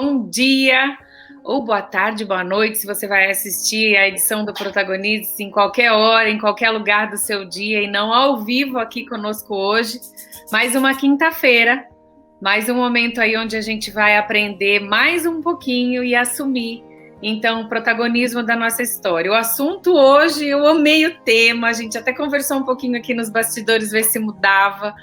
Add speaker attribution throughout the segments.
Speaker 1: bom dia, ou boa tarde, boa noite, se você vai assistir a edição do Protagonistas em qualquer hora, em qualquer lugar do seu dia, e não ao vivo aqui conosco hoje. Mais uma quinta-feira, mais um momento aí onde a gente vai aprender mais um pouquinho e assumir, então, o protagonismo da nossa história. O assunto hoje, eu amei o tema, a gente até conversou um pouquinho aqui nos bastidores, ver se mudava,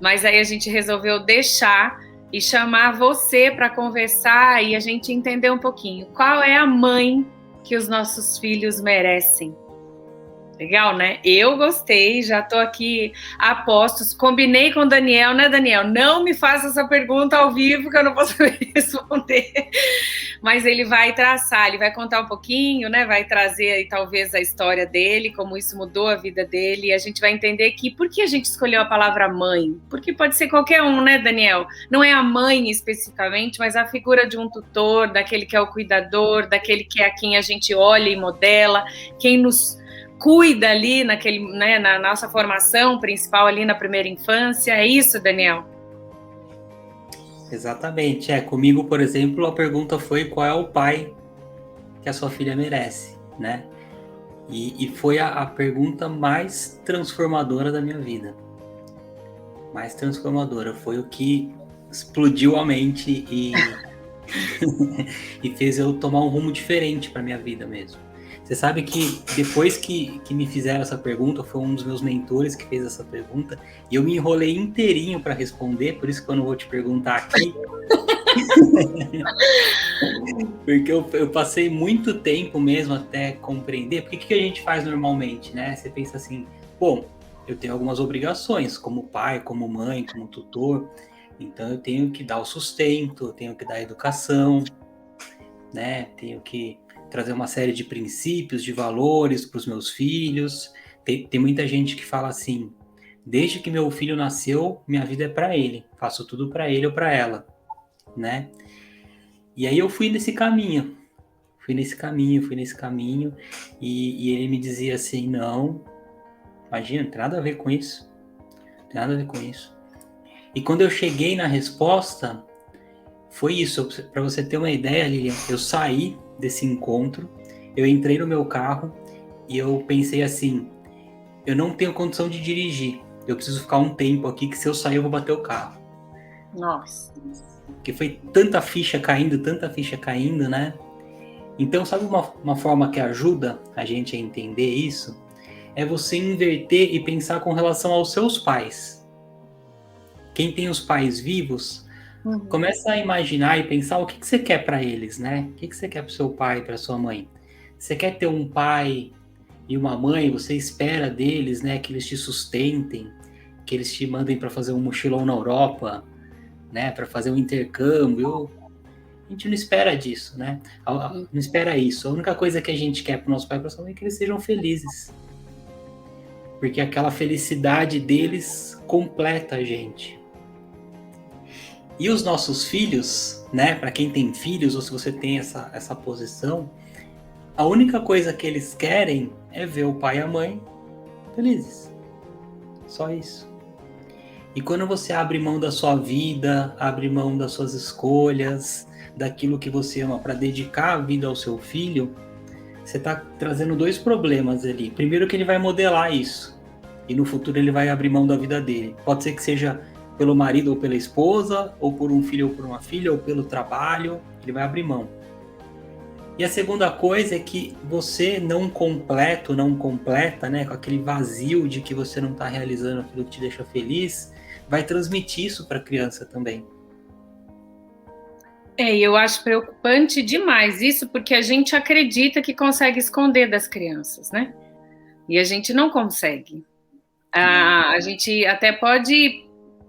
Speaker 1: mas aí a gente resolveu deixar e chamar você para conversar e a gente entender um pouquinho qual é a mãe que os nossos filhos merecem. Legal, né? Eu gostei, já estou aqui a postos, combinei com o Daniel, né, Daniel? Não me faça essa pergunta ao vivo que eu não posso responder, mas ele vai traçar, ele vai contar um pouquinho, né? Vai trazer aí talvez a história dele, como isso mudou a vida dele, e a gente vai entender que por que a gente escolheu a palavra mãe? Porque pode ser qualquer um, né, Daniel? Não é a mãe especificamente, mas a figura de um tutor, daquele que é o cuidador, daquele que é a quem a gente olha e modela, quem nos cuida ali naquele, né, na nossa formação principal ali na primeira infância. É isso, Daniel?
Speaker 2: Exatamente. Comigo, por exemplo, a pergunta foi qual é o pai que a sua filha merece, né? E foi a pergunta mais transformadora da minha vida. Mais transformadora. Foi o que explodiu a mente e fez eu tomar um rumo diferente para minha vida mesmo. Você sabe que depois que me fizeram essa pergunta, foi um dos meus mentores que fez essa pergunta, e eu me enrolei inteirinho para responder, por isso que eu não vou te perguntar aqui. Porque eu passei muito tempo mesmo até compreender. Porque o que a gente faz normalmente, né? Você pensa assim, bom, eu tenho algumas obrigações como pai, como mãe, como tutor, então eu tenho que dar o sustento, eu tenho que dar a educação, né? Tenho que trazer uma série de princípios, de valores para os meus filhos. Tem muita gente que fala assim, desde que meu filho nasceu, minha vida é para ele, faço tudo para ele ou para ela, né? E aí eu fui nesse caminho, e ele me dizia assim, não, imagina, não tem nada a ver com isso, não tem nada a ver com isso. E quando eu cheguei na resposta, foi isso. Para você ter uma ideia, Lilian, eu saí desse encontro, eu entrei no meu carro e eu pensei assim, eu não tenho condição de dirigir, eu preciso ficar um tempo aqui que se eu sair eu vou bater o carro.
Speaker 1: Nossa.
Speaker 2: Porque foi tanta ficha caindo, né? Então, sabe uma forma que ajuda a gente a entender isso? É você inverter e pensar com relação aos seus pais. Quem tem os pais vivos, começa a imaginar e pensar o que você quer para eles, né? O que você quer para o seu pai, para sua mãe? Você quer ter um pai e uma mãe, você espera deles, né, que eles te sustentem, que eles te mandem para fazer um mochilão na Europa, né, para fazer um intercâmbio. A gente não espera disso, né? Não espera isso. A única coisa que a gente quer para o nosso pai e para a sua mãe é que eles sejam felizes. Porque aquela felicidade deles completa a gente. E os nossos filhos, né? Para quem tem filhos, ou se você tem essa posição, a única coisa que eles querem é ver o pai e a mãe felizes. Só isso. E quando você abre mão da sua vida, abre mão das suas escolhas, daquilo que você ama para dedicar a vida ao seu filho, você está trazendo dois problemas ali. Primeiro que ele vai modelar isso. E no futuro ele vai abrir mão da vida dele. Pode ser que seja pelo marido ou pela esposa, ou por um filho ou por uma filha, ou pelo trabalho. Ele vai abrir mão. E a segunda coisa é que você não completa, né, com aquele vazio de que você não está realizando aquilo que te deixa feliz, vai transmitir isso para a criança também.
Speaker 1: Eu acho preocupante demais isso, porque a gente acredita que consegue esconder das crianças, né? E a gente não consegue. A gente até pode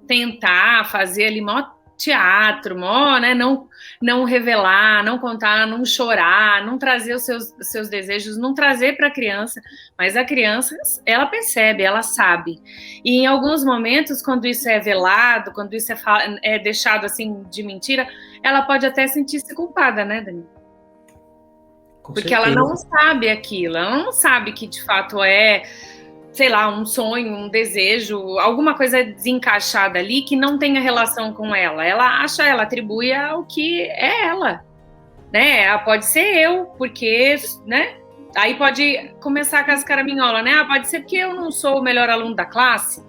Speaker 1: tentar fazer ali mó teatro, mó, né? Não revelar, não contar, não chorar, não trazer os seus desejos, não trazer para a criança, mas a criança, ela percebe, ela sabe. E em alguns momentos, quando isso é velado, quando isso é deixado assim de mentira, ela pode até sentir-se culpada, né, Dani? Porque ela não sabe aquilo, ela não sabe que de fato é sei lá, um sonho, um desejo, alguma coisa desencaixada ali que não tenha relação com ela. Ela atribui ao que é ela, né? Pode ser eu, porque, né? Aí pode começar com as caraminholas, né? Pode ser porque eu não sou o melhor aluno da classe.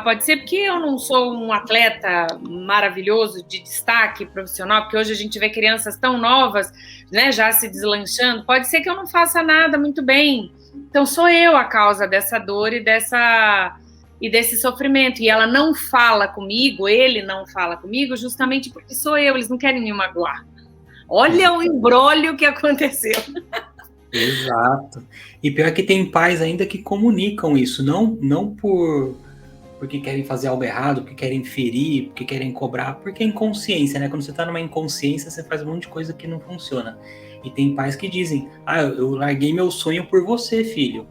Speaker 1: Pode ser porque eu não sou um atleta maravilhoso de destaque profissional, porque hoje a gente vê crianças tão novas, né, já se deslanchando. Pode ser que eu não faça nada muito bem. Então sou eu a causa dessa dor e desse sofrimento. E ela não fala comigo, ele não fala comigo, justamente porque sou eu. Eles não querem me magoar. Olha o imbróglio que aconteceu.
Speaker 2: Exato. E pior que tem pais ainda que comunicam isso, não porque querem fazer algo errado, porque querem ferir, porque querem cobrar, porque é inconsciência, né? Quando você tá numa inconsciência, você faz um monte de coisa que não funciona. E tem pais que dizem, eu larguei meu sonho por você, filho.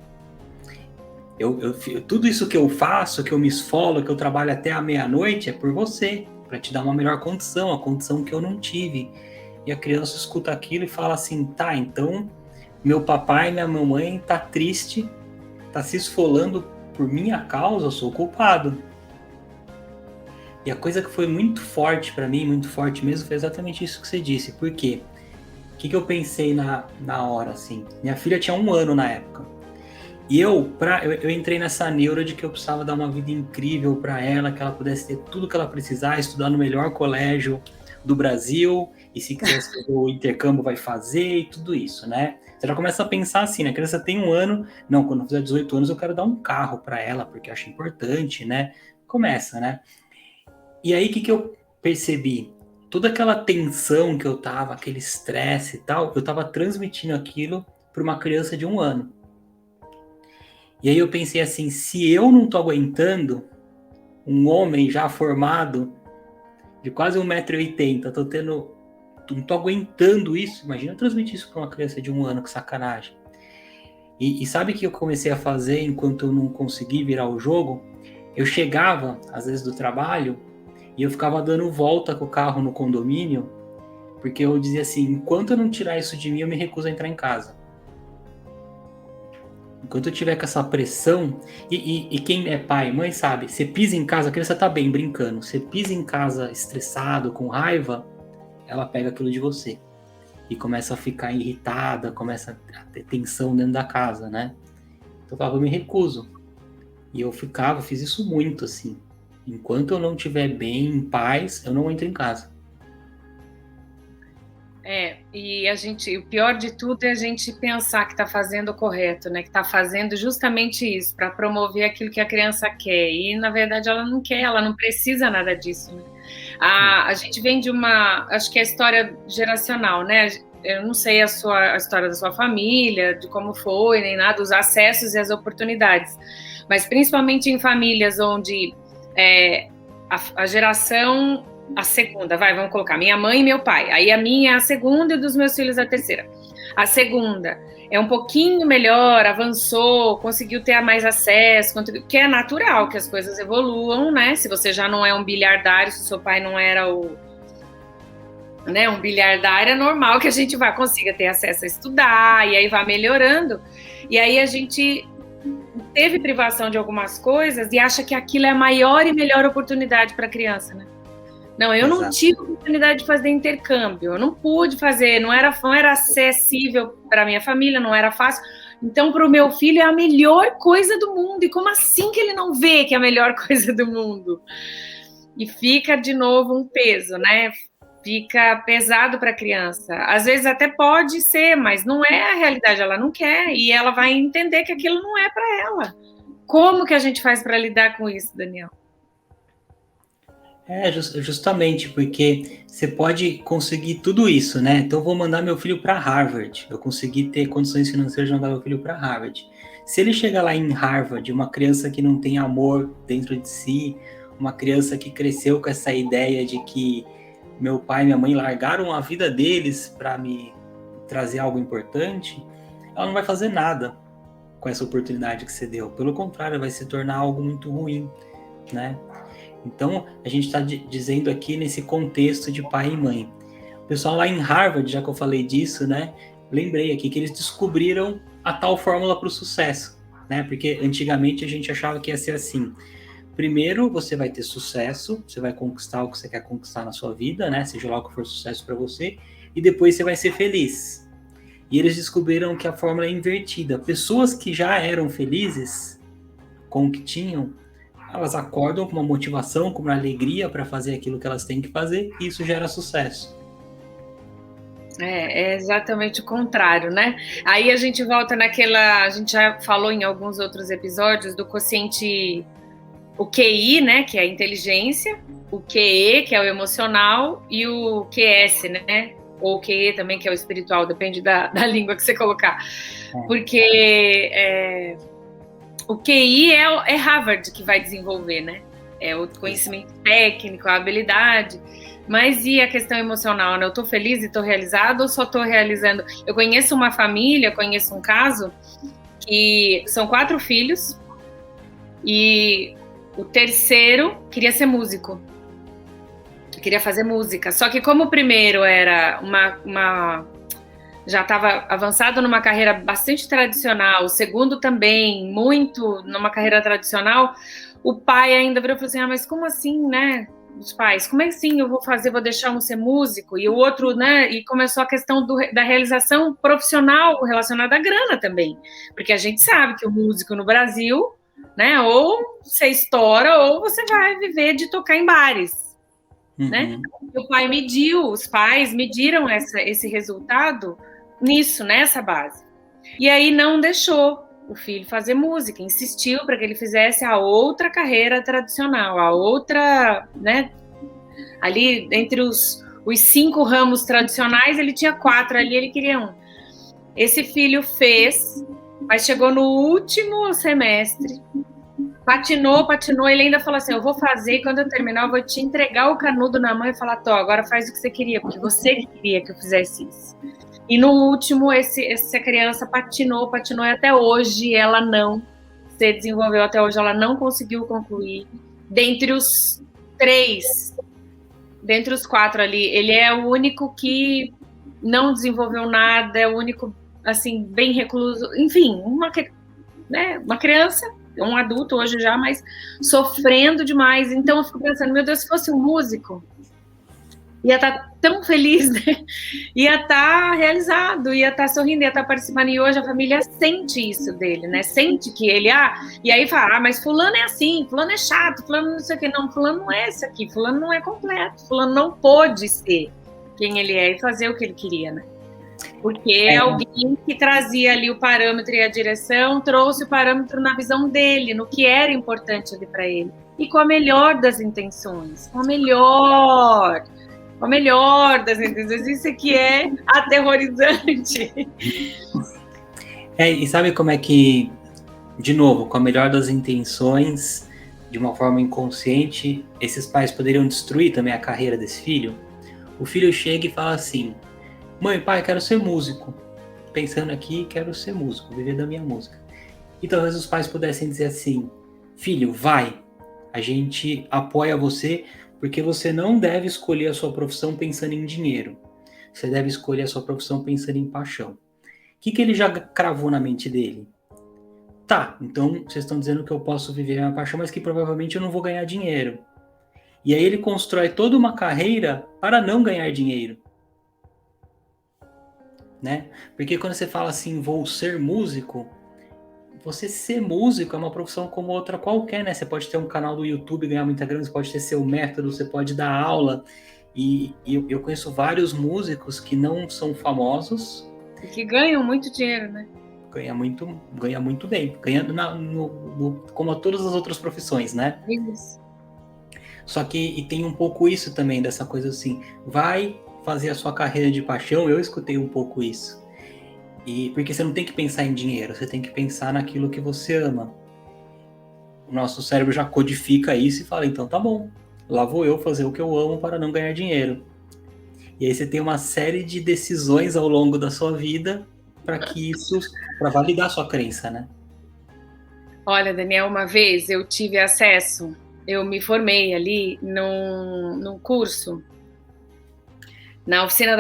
Speaker 2: Tudo isso que eu faço, que eu me esfolo, que eu trabalho até a meia-noite, é por você, para te dar uma melhor condição, a condição que eu não tive. E a criança escuta aquilo e fala assim, tá, então meu papai e minha mamãe tá triste, tá se esfolando por minha causa, eu sou o culpado. E a coisa que foi muito forte para mim, muito forte mesmo, foi exatamente isso que você disse. Por quê? O que eu pensei na hora, assim? Minha filha tinha 1 ano na época. E eu entrei nessa neura de que eu precisava dar uma vida incrível para ela, que ela pudesse ter tudo que ela precisar, estudar no melhor colégio do Brasil, e se quiser fazer o intercâmbio vai fazer, e tudo isso, né? Você já começa a pensar assim, né? A criança tem 1 ano, não, quando eu fizer 18 anos eu quero dar um carro para ela, porque eu acho importante, né? Começa, né? E aí, o que eu percebi? Toda aquela tensão que eu tava, aquele estresse e tal, eu tava transmitindo aquilo para uma criança de 1 ano. E aí eu pensei assim, se eu não tô aguentando, um homem já formado, de quase 1,80 m, não tô aguentando isso, imagina eu transmitir isso para uma criança de 1 ano, que sacanagem. E sabe o que eu comecei a fazer enquanto eu não consegui virar o jogo? Eu chegava, às vezes, do trabalho, e eu ficava dando volta com o carro no condomínio, porque eu dizia assim, enquanto eu não tirar isso de mim, eu me recuso a entrar em casa. Enquanto eu tiver com essa pressão, e quem é pai e mãe sabe, você pisa em casa, a criança tá bem, brincando, você pisa em casa estressado, com raiva, ela pega aquilo de você. E começa a ficar irritada, começa a ter tensão dentro da casa, né? Então eu falava, eu me recuso. E eu fiz isso muito, assim. Enquanto eu não estiver bem, em paz, eu não entro em casa.
Speaker 1: E o pior de tudo é a gente pensar que está fazendo o correto, né? Que está fazendo justamente isso, para promover aquilo que a criança quer. E, na verdade, ela não quer, ela não precisa nada disso, né? A gente vem de acho que é a história geracional, né? Eu não sei a história da sua família, de como foi, nem nada, os acessos e as oportunidades. Mas, principalmente em famílias onde a geração... A segunda, vamos colocar, minha mãe e meu pai. Aí a minha é a segunda e dos meus filhos a terceira. A segunda é um pouquinho melhor, avançou, conseguiu ter mais acesso, que é natural que as coisas evoluam, né? Se você já não é um bilhardário, se o seu pai não era um bilhardário, é normal que a gente consiga ter acesso a estudar, e aí vai melhorando. E aí a gente teve privação de algumas coisas e acha que aquilo é a maior e melhor oportunidade para a criança, né? Não, eu não tive oportunidade de fazer intercâmbio, eu não pude fazer, não era acessível para a minha família, não era fácil. Então, para o meu filho é a melhor coisa do mundo. E como assim que ele não vê que é a melhor coisa do mundo? E fica, de novo, um peso, né? Fica pesado para a criança. Às vezes até pode ser, mas não é a realidade, ela não quer. E ela vai entender que aquilo não é para ela. Como que a gente faz para lidar com isso, Daniel?
Speaker 2: Justamente, porque você pode conseguir tudo isso, né? Então, eu vou mandar meu filho para Harvard. Eu consegui ter condições financeiras de mandar meu filho para Harvard. Se ele chega lá em Harvard, uma criança que não tem amor dentro de si, uma criança que cresceu com essa ideia de que meu pai e minha mãe largaram a vida deles para me trazer algo importante, ela não vai fazer nada com essa oportunidade que você deu. Pelo contrário, vai se tornar algo muito ruim, né? Então, a gente está dizendo aqui nesse contexto de pai e mãe. O pessoal lá em Harvard, já que eu falei disso, né? Lembrei aqui que eles descobriram a tal fórmula para o sucesso, né? Porque antigamente a gente achava que ia ser assim. Primeiro, você vai ter sucesso, você vai conquistar o que você quer conquistar na sua vida, né? Seja lá o que for sucesso para você, e depois você vai ser feliz. E eles descobriram que a fórmula é invertida. Pessoas que já eram felizes com o que tinham, elas acordam com uma motivação, com uma alegria para fazer aquilo que elas têm que fazer, e isso gera sucesso.
Speaker 1: É exatamente o contrário, né? Aí a gente volta naquela... A gente já falou em alguns outros episódios do quociente... O QI, né, que é a inteligência, o QE, que é o emocional, e o QS, né, ou o QE também, que é o espiritual, depende da língua que você colocar. Porque o QI é Harvard que vai desenvolver, né? É o conhecimento técnico, a habilidade. Mas e a questão emocional, né? Eu tô feliz e tô realizado ou só tô realizando? Eu conheço uma família, conheço um caso, que são 4 filhos, e o terceiro queria ser músico. Queria fazer música. Só que como o primeiro era já estava avançado numa carreira bastante tradicional, o segundo também, muito numa carreira tradicional, o pai ainda virou e falou assim, mas como assim, né? Os pais, como é assim eu vou deixar um ser músico? E o outro, né? E começou a questão da realização profissional relacionada à grana também. Porque a gente sabe que o músico no Brasil, né? Ou você estoura, ou você vai viver de tocar em bares, né? E o pai os pais mediram esse resultado nisso, nessa base. E aí não deixou o filho fazer música, insistiu para que ele fizesse a outra carreira tradicional, a outra, né? Ali, entre os 5 ramos tradicionais, ele tinha 4 ali, ele queria um. Esse filho fez, mas chegou no último semestre, patinou, ele ainda falou assim, eu vou fazer, e quando eu terminar, eu vou te entregar o canudo na mão e falar, Tó, agora faz o que você queria, porque você queria que eu fizesse isso. E no último, essa criança patinou, e até hoje ela não se desenvolveu, até hoje ela não conseguiu concluir. Dentre os 4 ali, ele é o único que não desenvolveu nada, é o único, assim, bem recluso, enfim, uma criança, um adulto hoje já, mas sofrendo demais. Então eu fico pensando, meu Deus, se fosse um músico, ia estar tão feliz, né? Ia estar realizado, ia estar sorrindo, ia estar participando. E hoje a família sente isso dele, né? Sente que ele, e aí fala, mas fulano é assim, fulano é chato, fulano não sei o que. Não, fulano não é esse aqui, fulano não é completo, fulano não pôde ser quem ele é e fazer o que ele queria, né? Porque alguém que trazia ali o parâmetro e a direção trouxe o parâmetro na visão dele, no que era importante ali para ele. E com a melhor das intenções, com a melhor das intenções. Isso aqui é aterrorizante.
Speaker 2: E sabe como é que, de novo, com a melhor das intenções, de uma forma inconsciente, esses pais poderiam destruir também a carreira desse filho? O filho chega e fala assim, mãe, pai, quero ser músico. Pensando aqui, quero ser músico, viver da minha música. E talvez os pais pudessem dizer assim, filho, vai, a gente apoia você, porque você não deve escolher a sua profissão pensando em dinheiro. Você deve escolher a sua profissão pensando em paixão. O que ele já cravou na mente dele? Tá, então vocês estão dizendo que eu posso viver a minha paixão, mas que provavelmente eu não vou ganhar dinheiro. E aí ele constrói toda uma carreira para não ganhar dinheiro. Né? Porque quando você fala assim, vou ser músico, você ser músico é uma profissão como outra qualquer, né? Você pode ter um canal do YouTube, ganhar muita grana, você pode ter seu método, você pode dar aula. E eu conheço vários músicos que não são famosos.
Speaker 1: E que ganham muito dinheiro, né?
Speaker 2: Ganha muito bem. Ganha como a todas as outras profissões, né?
Speaker 1: Isso.
Speaker 2: Só que tem um pouco isso também, dessa coisa assim, vai fazer a sua carreira de paixão. Eu escutei um pouco isso. Porque você não tem que pensar em dinheiro, você tem que pensar naquilo que você ama. O nosso cérebro já codifica isso e fala, então tá bom, lá vou eu fazer o que eu amo para não ganhar dinheiro. E aí você tem uma série de decisões ao longo da sua vida para validar a sua crença, né?
Speaker 1: Olha, Daniel, uma vez eu tive acesso, eu me formei ali num curso, na oficina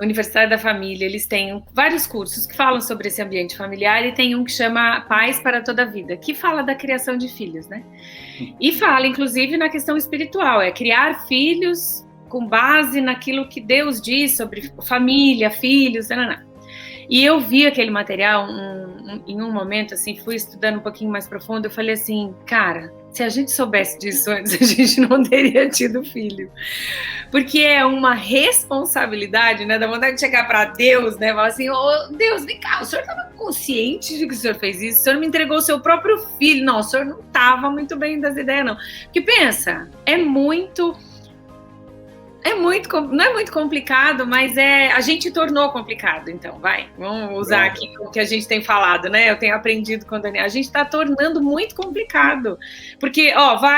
Speaker 1: Universidade da Família, eles têm vários cursos que falam sobre esse ambiente familiar e tem um que chama Paz para Toda a Vida, que fala da criação de filhos, né? E fala, inclusive, na questão espiritual, é criar filhos com base naquilo que Deus diz sobre família, filhos, nanana. E eu vi aquele material em um momento, assim, fui estudando um pouquinho mais profundo, eu falei assim, cara, se a gente soubesse disso antes, a gente não teria tido filho. Porque é uma responsabilidade, né? Dá vontade de chegar para Deus, né? Falar assim, oh, Deus, vem cá, o senhor estava consciente de que o senhor fez isso? O senhor me entregou o seu próprio filho. Não, o senhor não estava muito bem das ideias, não. Porque pensa, não é muito complicado, mas a gente tornou complicado, então, vamos usar aqui o que a gente tem falado, né? Eu tenho aprendido com o Daniel, a gente está tornando muito complicado, porque,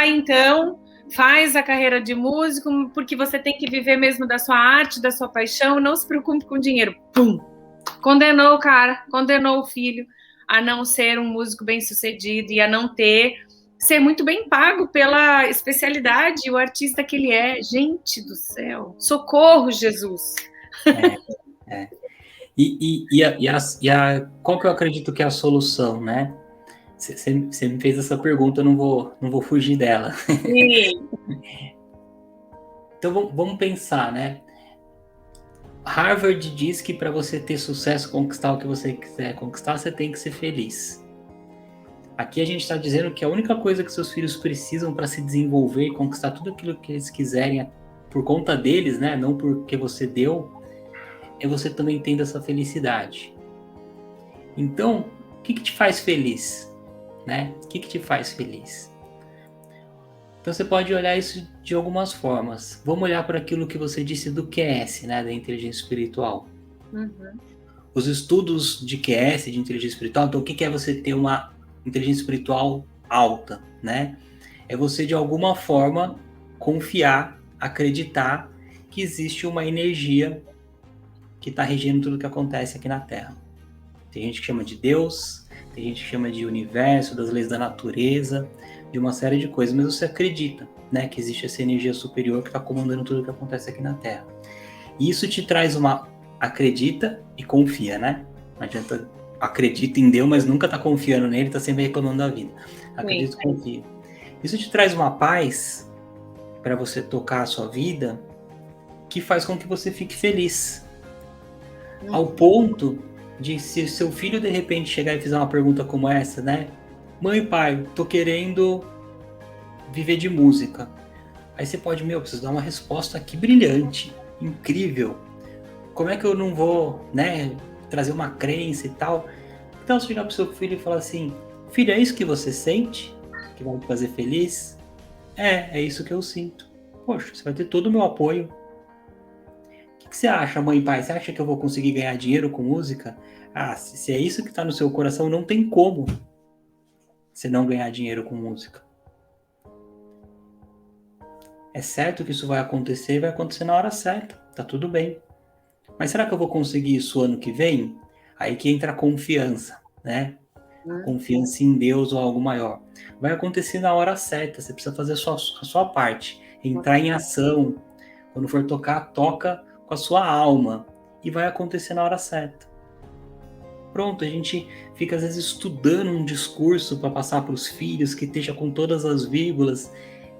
Speaker 1: então, faz a carreira de músico, porque você tem que viver mesmo da sua arte, da sua paixão, não se preocupe com dinheiro. Pum! Condenou o cara, condenou o filho a não ser um músico bem-sucedido e a não ser muito bem pago pela especialidade e o artista que ele é. Gente do céu, socorro, Jesus.
Speaker 2: Qual que eu acredito que é a solução, né? Você me fez essa pergunta, eu não vou fugir dela.
Speaker 1: Sim.
Speaker 2: Então vamos pensar, né? Harvard diz que para você ter sucesso, conquistar o que você quiser conquistar, você tem que ser feliz. Aqui a gente está dizendo que a única coisa que seus filhos precisam para se desenvolver e conquistar tudo aquilo que eles quiserem por conta deles, né? Não porque você deu, é você também tendo essa felicidade. Então, o que te faz feliz? Né? O que te faz feliz? Então você pode olhar isso de algumas formas. Vamos olhar para aquilo que você disse do QS, né? Da inteligência espiritual.
Speaker 1: Uhum.
Speaker 2: Os estudos de QS, de inteligência espiritual, então o que é você ter uma inteligência espiritual alta, né? É você, de alguma forma, confiar, acreditar que existe uma energia que está regendo tudo que acontece aqui na Terra. Tem gente que chama de Deus, tem gente que chama de universo, das leis da natureza, de uma série de coisas, mas você acredita, né, que existe essa energia superior que está comandando tudo que acontece aqui na Terra. E isso te traz acredita e confia, né? Não adianta acredita em Deus, mas nunca está confiando nele, está sempre reclamando da vida. Acredita e confia. Isso te traz uma paz para você tocar a sua vida que faz com que você fique feliz. Ao ponto de, se seu filho de repente chegar e fizer uma pergunta como essa, né? Mãe, pai, tô querendo viver de música. Aí você pode, preciso dar uma resposta aqui brilhante, incrível. Como é que eu não vou, né, trazer uma crença e tal? Então, você chegar pro seu filho e falar assim, filho, é isso que você sente? Que vai te fazer feliz? É isso que eu sinto. Poxa, você vai ter todo o meu apoio. O que você acha, mãe e pai? Você acha que eu vou conseguir ganhar dinheiro com música? Se é isso que está no seu coração, não tem como você não ganhar dinheiro com música. É certo que isso vai acontecer e vai acontecer na hora certa. Tá tudo bem. Mas será que eu vou conseguir isso ano que vem? Aí que entra a confiança, né? Confiança em Deus ou algo maior. Vai acontecer na hora certa. Você precisa fazer a sua parte. Entrar em ação. Quando for tocar, toca com a sua alma. E vai acontecer na hora certa. Pronto, a gente fica às vezes estudando um discurso para passar para os filhos, que esteja com todas as vírgulas.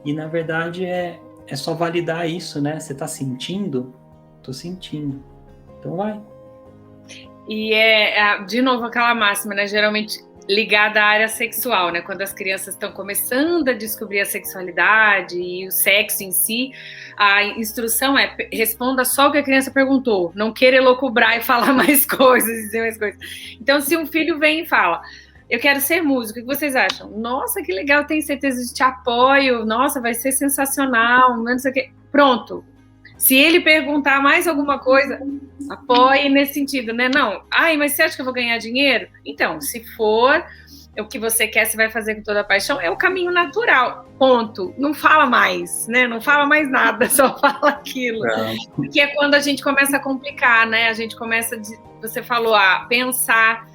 Speaker 2: E na verdade é só validar isso, né? Você está sentindo? Tô sentindo. Então vai.
Speaker 1: E de novo, aquela máxima, né? Geralmente ligada à área sexual, né? Quando as crianças estão começando a descobrir a sexualidade e o sexo em si, a instrução é responda só o que a criança perguntou, não queira elocubrar e falar mais coisas, dizer mais coisas. Então, se um filho vem e fala, eu quero ser músico, o que vocês acham? Nossa, que legal, tenho certeza de te apoio, nossa, vai ser sensacional, não sei o quê. Pronto. Se ele perguntar mais alguma coisa, apoie nesse sentido, né? Não, mas você acha que eu vou ganhar dinheiro? Então, se for o que você quer, você vai fazer com toda a paixão, é o caminho natural, ponto. Não fala mais, né? Não fala mais nada, só fala aquilo. Porque é quando a gente começa a complicar, né? A gente começa, você falou, a pensar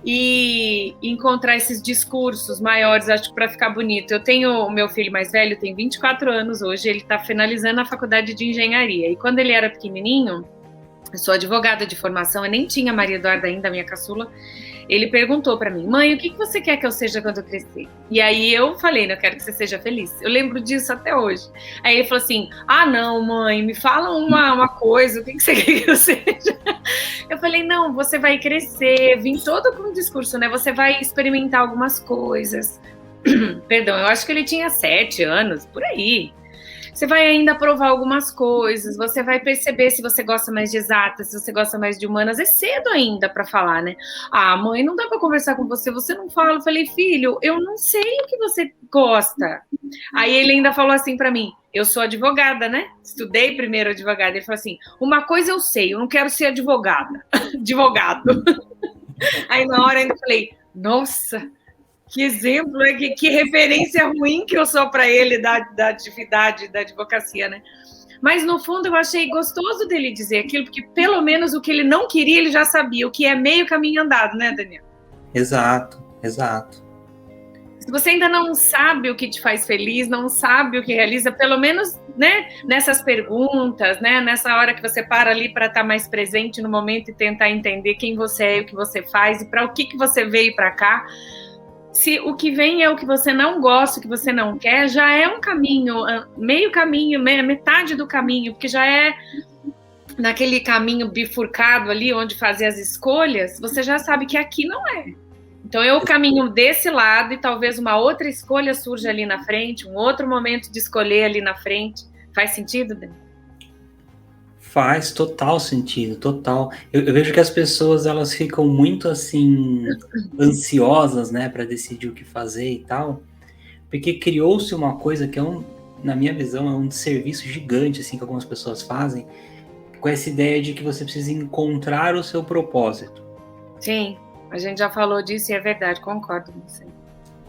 Speaker 1: e encontrar esses discursos maiores, acho que para ficar bonito. Eu tenho o meu filho mais velho, tem 24 anos hoje, ele está finalizando a faculdade de engenharia. E quando ele era pequenininho, eu sou advogada de formação, eu nem tinha Maria Eduarda ainda, minha caçula. Ele perguntou para mim, mãe, o que você quer que eu seja quando eu crescer? E aí eu falei, eu quero que você seja feliz. Eu lembro disso até hoje. Aí ele falou assim, não, mãe, me fala uma coisa, o que você quer que eu seja? Eu falei, não, você vai crescer, vim todo com um discurso, né? Você vai experimentar algumas coisas. Perdão, eu acho que ele tinha 7 anos, por aí. Você vai ainda provar algumas coisas, você vai perceber se você gosta mais de exatas, se você gosta mais de humanas. É cedo ainda para falar, né? Mãe, não dá para conversar com você, você não fala. Eu falei, filho, eu não sei o que você gosta. Aí ele ainda falou assim para mim, eu sou advogada, né? Estudei primeiro advogada. Ele falou assim, uma coisa eu sei, eu não quero ser advogada. Advogado. Aí na hora eu ainda falei, nossa, que exemplo, que referência ruim que eu sou para ele da atividade da advocacia, né? Mas no fundo eu achei gostoso dele dizer aquilo, porque pelo menos o que ele não queria ele já sabia, o que é meio caminho andado, né, Daniel?
Speaker 2: Exato.
Speaker 1: Se você ainda não sabe o que te faz feliz, não sabe o que realiza, pelo menos, né, nessas perguntas, né, nessa hora que você para ali para estar mais presente no momento e tentar entender quem você é e o que você faz e para o que você veio para cá. Se o que vem é o que você não gosta, o que você não quer, já é um caminho, meio caminho, metade do caminho, porque já é naquele caminho bifurcado ali, onde fazer as escolhas, você já sabe que aqui não é. Então eu caminho desse lado e talvez uma outra escolha surja ali na frente, um outro momento de escolher ali na frente. Faz sentido, Dani?
Speaker 2: Faz total sentido, total. Eu vejo que as pessoas, elas ficam muito, assim, ansiosas, né, para decidir o que fazer e tal, porque criou-se uma coisa que na minha visão, é um desserviço gigante, assim, que algumas pessoas fazem, com essa ideia de que você precisa encontrar o seu propósito.
Speaker 1: Sim, a gente já falou disso e é verdade, concordo com você.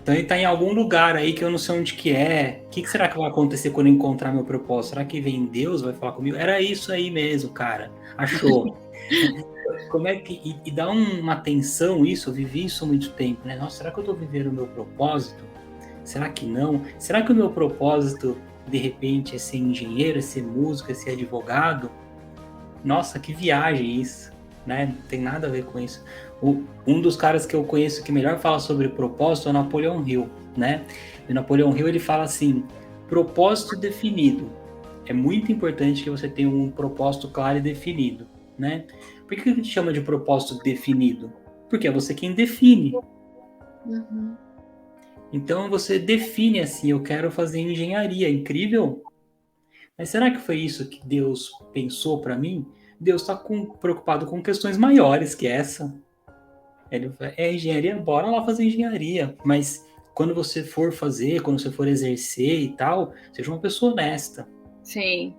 Speaker 2: Então ele está em algum lugar aí que eu não sei onde que é. O que será que vai acontecer quando eu encontrar meu propósito? Será que vem Deus, vai falar comigo? Era isso aí mesmo, cara. Achou. Como é que... E dá uma tensão isso, eu vivi isso há muito tempo, né? Nossa, será que eu estou vivendo o meu propósito? Será que não? Será que o meu propósito, de repente, é ser engenheiro, é ser músico, é ser advogado? Nossa, que viagem isso, né? Não tem nada a ver com isso. Um dos caras que eu conheço que melhor fala sobre propósito é o Napoleão Hill, né? E o Napoleão Hill, ele fala assim, propósito definido. É muito importante que você tenha um propósito claro e definido, né? Por que a gente chama de propósito definido? Porque é você quem define.
Speaker 1: Uhum.
Speaker 2: Então você define assim, eu quero fazer engenharia, incrível. Mas será que foi isso que Deus pensou para mim? Deus está preocupado com questões maiores que essa. Ele é engenharia, bora lá fazer engenharia. Mas quando você for fazer, quando você for exercer e tal, seja uma pessoa honesta.
Speaker 1: Sim.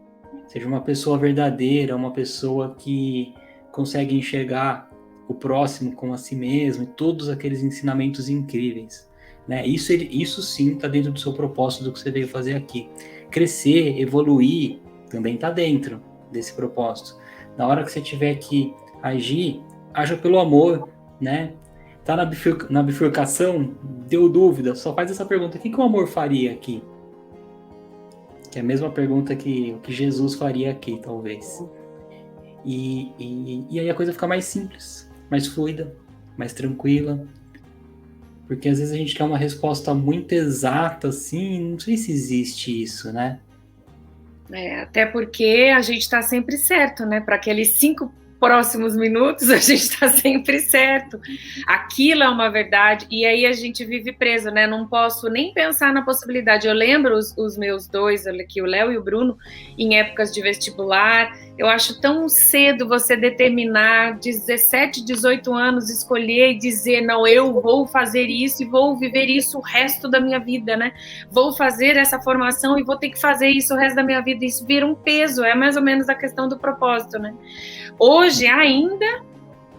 Speaker 2: Seja uma pessoa verdadeira, uma pessoa que consegue enxergar o próximo como a si mesmo e todos aqueles ensinamentos incríveis. Né? Isso sim está dentro do seu propósito do que você veio fazer aqui. Crescer, evoluir, também está dentro desse propósito. Na hora que você tiver que agir, haja pelo amor, né? Tá na bifurcação, deu dúvida, só faz essa pergunta, o que o amor faria aqui? Que é a mesma pergunta que Jesus faria aqui, talvez. E aí a coisa fica mais simples, mais fluida, mais tranquila. Porque às vezes a gente quer uma resposta muito exata, assim, não sei se existe isso, né?
Speaker 1: Até porque a gente está sempre certo, né? Para aqueles 5 próximos minutos, a gente está sempre certo. Aquilo é uma verdade, e aí a gente vive preso, né? Não posso nem pensar na possibilidade. Eu lembro os meus dois, aqui, o Léo e o Bruno, em épocas de vestibular. Eu acho tão cedo você determinar, 17, 18 anos, escolher e dizer, não, eu vou fazer isso e vou viver isso o resto da minha vida, né? Vou fazer essa formação e vou ter que fazer isso o resto da minha vida. Isso vira um peso, é mais ou menos a questão do propósito, né? Hoje, ainda,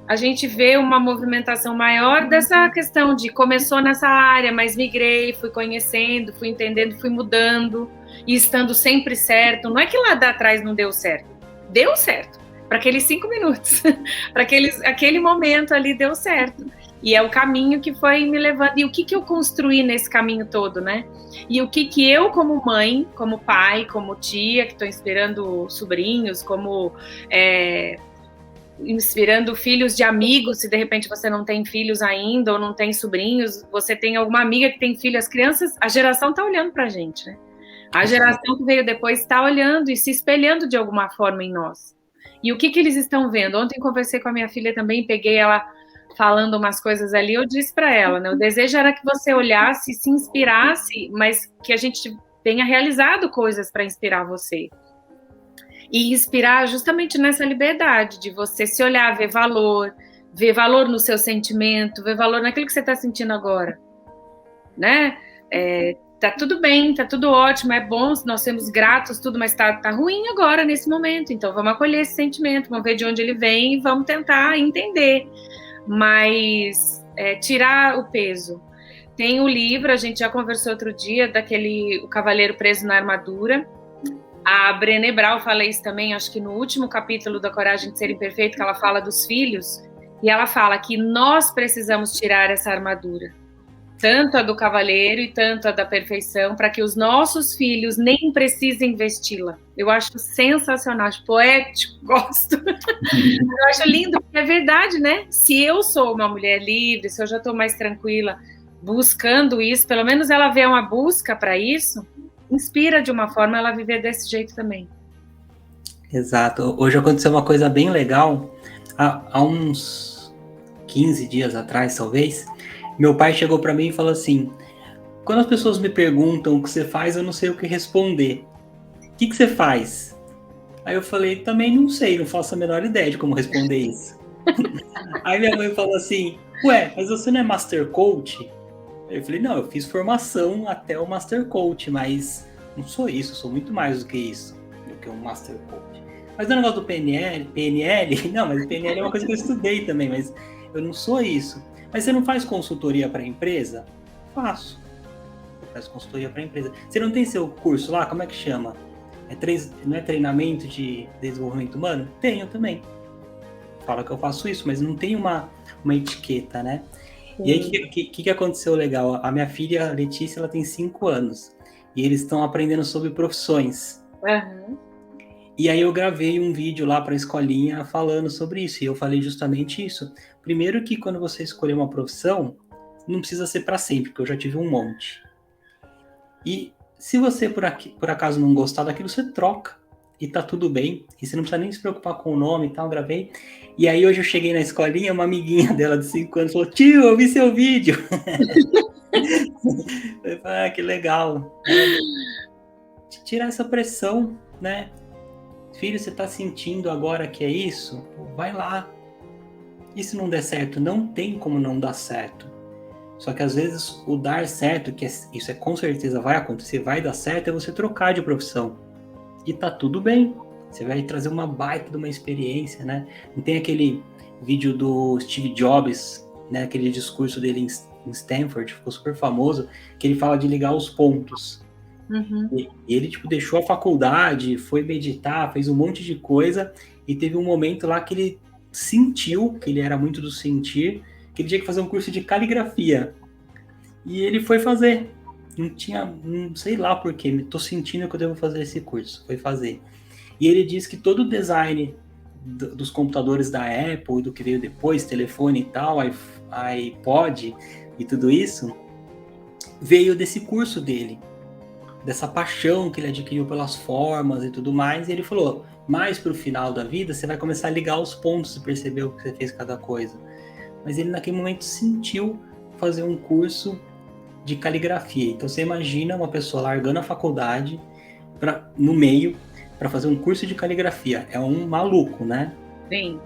Speaker 1: a gente vê uma movimentação maior dessa questão de começou nessa área, mas migrei, fui conhecendo, fui entendendo, fui mudando e estando sempre certo. Não é que lá atrás não deu certo. Deu certo. Para aqueles 5 minutos. Para aquele momento ali deu certo. E é o caminho que foi me levando. E o que eu construí nesse caminho todo, né? E o que eu, como mãe, como pai, como tia, que estou inspirando sobrinhos, como inspirando filhos de amigos, se de repente você não tem filhos ainda ou não tem sobrinhos, você tem alguma amiga que tem filho, as crianças, a geração está olhando para a gente, né? A geração que veio depois está olhando e se espelhando de alguma forma em nós. E o que eles estão vendo? Ontem conversei com a minha filha também, peguei ela falando umas coisas ali, eu disse para ela, né? O desejo era que você olhasse, se inspirasse, mas que a gente tenha realizado coisas para inspirar você. E inspirar justamente nessa liberdade de você se olhar, ver valor no seu sentimento, ver valor naquilo que você está sentindo agora, né? Tá tudo bem, tá tudo ótimo, é bom, nós somos gratos, tudo, mas tá ruim agora, nesse momento, então vamos acolher esse sentimento, vamos ver de onde ele vem e vamos tentar entender, mas tirar o peso. Tem o livro, a gente já conversou outro dia, O Cavaleiro Preso na Armadura. A Brené Brown fala isso também, acho que no último capítulo da Coragem de Ser Imperfeito, que ela fala dos filhos, e ela fala que nós precisamos tirar essa armadura, tanto a do cavaleiro e tanto a da perfeição, para que os nossos filhos nem precisem vesti-la. Eu acho sensacional, acho poético, gosto. Eu acho lindo, porque é verdade, né? Se eu sou uma mulher livre, se eu já estou mais tranquila buscando isso, pelo menos ela vê uma busca para isso, inspira de uma forma ela viver desse jeito também.
Speaker 2: Exato. Hoje aconteceu uma coisa bem legal. Há uns 15 dias atrás, talvez, meu pai chegou para mim e falou assim: quando as pessoas me perguntam o que você faz, eu não sei o que responder. O que você faz? Aí eu falei, também não sei, não faço a menor ideia de como responder isso. Aí minha mãe falou assim, ué, mas você não é Master Coach? Eu falei, não, eu fiz formação até o Master Coach, mas não sou isso, sou muito mais do que isso, do que um Master Coach. Mas o negócio do PNL, não, mas o PNL é uma coisa que eu estudei também, mas eu não sou isso. Mas você não faz consultoria para a empresa? Faço. Eu faço consultoria para a empresa. Você não tem seu curso lá? Como é que chama? Não é treinamento de desenvolvimento humano? Tenho também. Fala que eu faço isso, mas não tem uma etiqueta, né? Sim. E aí, o que aconteceu legal? A minha filha, a Letícia, ela tem 5 anos. E eles estão aprendendo sobre profissões.
Speaker 1: Uhum.
Speaker 2: E aí eu gravei um vídeo lá para a escolinha falando sobre isso. E eu falei justamente isso. Primeiro que quando você escolher uma profissão, não precisa ser para sempre, porque eu já tive um monte. E se você, por acaso, não gostar daquilo, você troca. E tá tudo bem. E você não precisa nem se preocupar com o nome e tal, eu gravei. E aí hoje eu cheguei na escolinha, uma amiguinha dela de 5 anos falou, tio, eu vi seu vídeo. Eu falei, que legal. Tirar essa pressão, né? Filho, você tá sentindo agora que é isso? Vai lá. E se não der certo? Não tem como não dar certo. Só que às vezes o dar certo, isso com certeza vai acontecer, vai dar certo, é você trocar de profissão. E tá tudo bem. Você vai trazer uma baita de uma experiência, né? Não tem aquele vídeo do Steve Jobs, né? Aquele discurso dele em Stanford, ficou super famoso, que ele fala de ligar os pontos.
Speaker 1: Uhum.
Speaker 2: E ele, deixou a faculdade, foi meditar, fez um monte de coisa, e teve um momento lá que ele sentiu, que ele era muito do sentir, que ele tinha que fazer um curso de caligrafia. E ele foi fazer. Não sei lá porquê, tô sentindo que eu devo fazer esse curso. Foi fazer. E ele diz que todo o design dos computadores da Apple, do que veio depois, telefone e tal, iPod e tudo isso, veio desse curso dele. Dessa paixão que ele adquiriu pelas formas e tudo mais. E ele falou, mais pro final da vida, você vai começar a ligar os pontos e perceber o que você fez cada coisa. Mas ele naquele momento sentiu fazer um curso de caligrafia. Então você imagina uma pessoa largando a faculdade no meio para fazer um curso de caligrafia. É um maluco, né?
Speaker 1: Sim.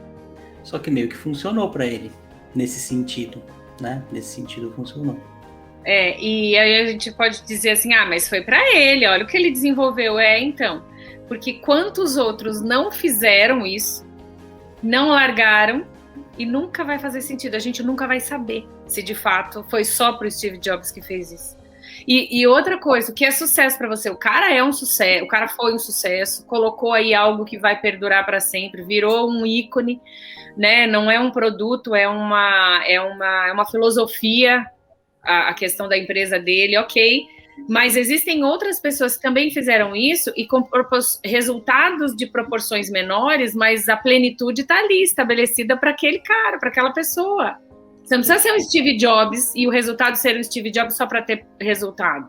Speaker 2: Só que meio que funcionou para ele nesse sentido, né? Nesse sentido funcionou.
Speaker 1: E aí a gente pode dizer assim, mas foi para ele, olha o que ele desenvolveu. Então, porque quantos outros não fizeram isso, não largaram, e nunca vai fazer sentido, a gente nunca vai saber se de fato foi só pro Steve Jobs que fez isso. E outra coisa, o que é sucesso para você? O cara é um sucesso, o cara foi um sucesso, colocou aí algo que vai perdurar para sempre, virou um ícone, né? Não é um produto, é uma filosofia, a questão da empresa dele, ok. Mas existem outras pessoas que também fizeram isso e com resultados de proporções menores, mas a plenitude está ali, estabelecida para aquele cara, para aquela pessoa. Você não precisa ser um Steve Jobs e o resultado ser um Steve Jobs só para ter resultado.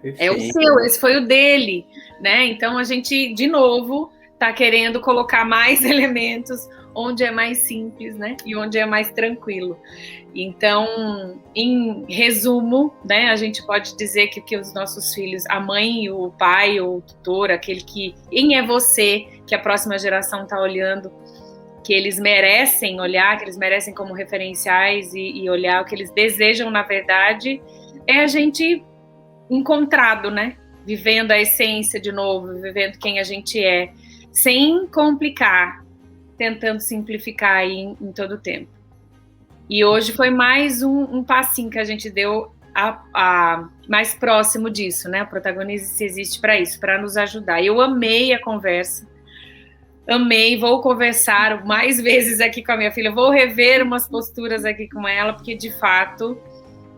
Speaker 1: Perfeito. É o seu, esse foi o dele, né? Então a gente, de novo, está querendo colocar mais elementos onde é mais simples, né? E onde é mais tranquilo. Então, em resumo, né, a gente pode dizer que os nossos filhos, a mãe, o pai, o tutor, aquele que quem é você, que a próxima geração está olhando, que eles merecem olhar, que eles merecem como referenciais e olhar o que eles desejam, na verdade, é a gente encontrado, né? Vivendo a essência de novo, vivendo quem a gente é, sem complicar, tentando simplificar aí em todo o tempo. E hoje foi mais um passinho que a gente deu mais próximo disso, né? O Protagonize-se existe para isso, para nos ajudar. Eu amei a conversa, amei, vou conversar mais vezes aqui com a minha filha, vou rever umas posturas aqui com ela, porque de fato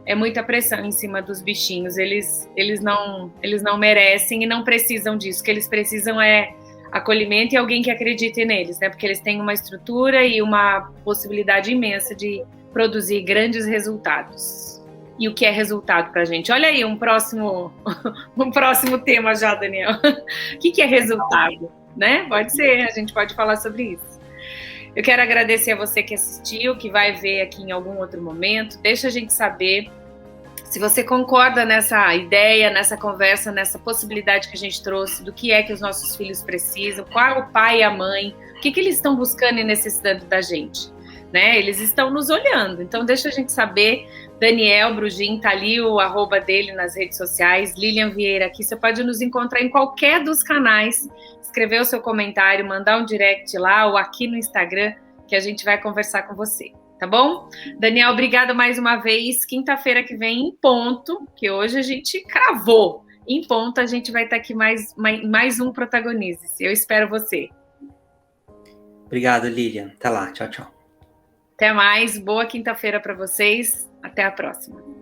Speaker 1: é muita pressão em cima dos bichinhos, eles não merecem e não precisam disso, o que eles precisam é acolhimento e alguém que acredite neles, né? Porque eles têm uma estrutura e uma possibilidade imensa de produzir grandes resultados. E o que é resultado para a gente? Olha aí, um próximo tema já, Daniel. O que é resultado? Né? Pode ser, a gente pode falar sobre isso. Eu quero agradecer a você que assistiu, que vai ver aqui em algum outro momento. Deixa a gente saber se você concorda nessa ideia, nessa conversa, nessa possibilidade que a gente trouxe, do que é que os nossos filhos precisam, qual é o pai e a mãe, o que eles estão buscando e necessitando da gente, né? Eles estão nos olhando, então deixa a gente saber. Daniel Brugin, tá ali o @ dele nas redes sociais, Lilian Vieira aqui, você pode nos encontrar em qualquer dos canais, escrever o seu comentário, mandar um direct lá ou aqui no Instagram, que a gente vai conversar com você. Tá bom? Daniel, obrigada mais uma vez. Quinta-feira que vem, em ponto, que hoje a gente cravou. Em ponto, a gente vai estar aqui mais um Protagonize-se. Eu espero você.
Speaker 2: Obrigado, Lilian. Até lá. Tchau, tchau.
Speaker 1: Até mais. Boa quinta-feira para vocês. Até a próxima.